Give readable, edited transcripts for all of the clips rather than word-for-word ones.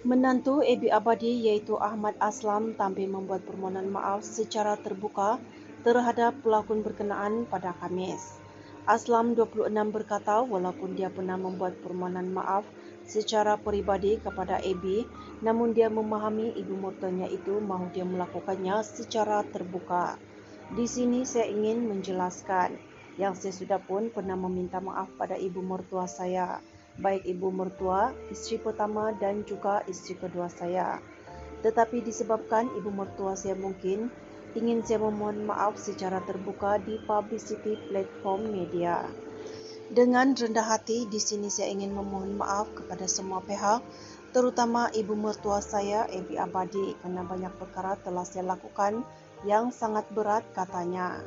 Menantu Ebi Abadi iaitu Ahmad Aslam tampil membuat permohonan maaf secara terbuka terhadap pelakon berkenaan pada Khamis. Aslam 26 berkata walaupun dia pernah membuat permohonan maaf secara peribadi kepada Ebi, namun dia memahami ibu mertuanya itu mahu dia melakukannya secara terbuka. Di sini saya ingin menjelaskan yang saya sudah pun pernah meminta maaf pada ibu mertua saya, baik ibu mertua, isteri pertama dan juga isteri kedua saya. Tetapi disebabkan ibu mertua saya mungkin ingin saya memohon maaf secara terbuka di publicity platform media. Dengan rendah hati, di sini saya ingin memohon maaf kepada semua pihak, terutama ibu mertua saya, Ebi Abadi, kerana banyak perkara telah saya lakukan yang sangat berat katanya.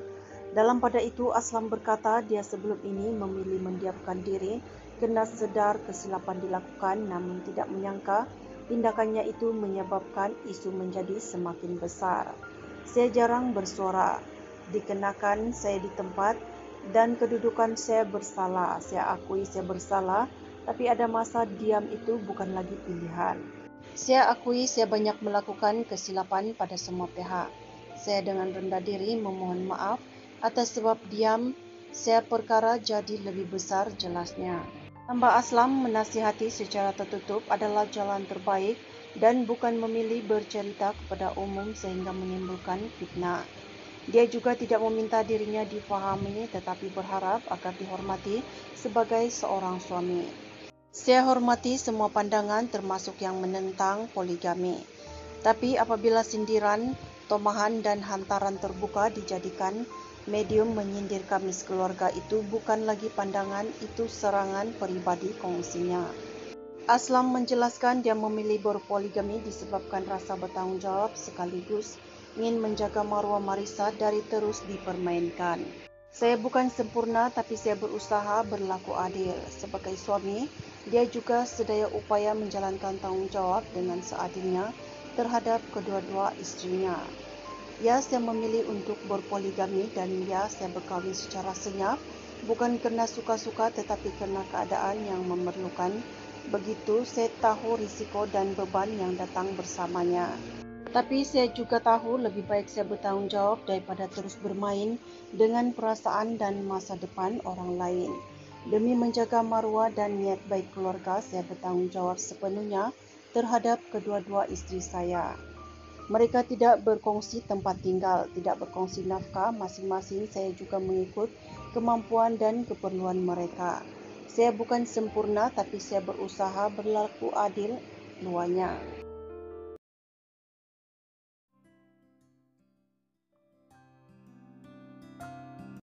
Dalam pada itu, Aslam berkata dia sebelum ini memilih mendiamkan diri kerana sedar kesilapan dilakukan, namun tidak menyangka tindakannya itu menyebabkan isu menjadi semakin besar. Saya jarang bersuara, dikenakan saya di tempat dan kedudukan saya bersalah. Saya akui saya bersalah, tapi ada masa diam itu bukan lagi pilihan. Saya akui saya banyak melakukan kesilapan pada semua pihak. Saya dengan rendah diri memohon maaf atas sebab diam saya perkara jadi lebih besar jelasnya. Tambah Aslam menasihati secara tertutup adalah jalan terbaik dan bukan memilih bercerita kepada umum sehingga menimbulkan fitnah. Dia juga tidak meminta dirinya difahami tetapi berharap agar dihormati sebagai seorang suami. Saya hormati semua pandangan termasuk yang menentang poligami. Tapi apabila sindiran, tomahan dan hantaran terbuka dijadikan medium menyindir kami sekeluarga, itu bukan lagi pandangan, itu serangan peribadi kongsinya. Aslam menjelaskan dia memilih berpoligami disebabkan rasa bertanggungjawab sekaligus ingin menjaga maruah Marisa dari terus dipermainkan. Saya bukan sempurna tapi saya berusaha berlaku adil. Sebagai suami, dia juga sedaya upaya menjalankan tanggungjawab dengan seadilnya terhadap kedua-dua istrinya. Ya, saya memilih untuk berpoligami dan ya, saya berkahwin secara senyap, bukan kerana suka-suka tetapi kerana keadaan yang memerlukan. Begitu, saya tahu risiko dan beban yang datang bersamanya. Tapi saya juga tahu lebih baik saya bertanggungjawab daripada terus bermain dengan perasaan dan masa depan orang lain. Demi menjaga maruah dan niat baik keluarga, saya bertanggungjawab sepenuhnya terhadap kedua-dua isteri saya. Mereka tidak berkongsi tempat tinggal, tidak berkongsi nafkah, masing-masing saya juga mengikut kemampuan dan keperluan mereka. Saya bukan sempurna tapi saya berusaha berlaku adil, luarnya.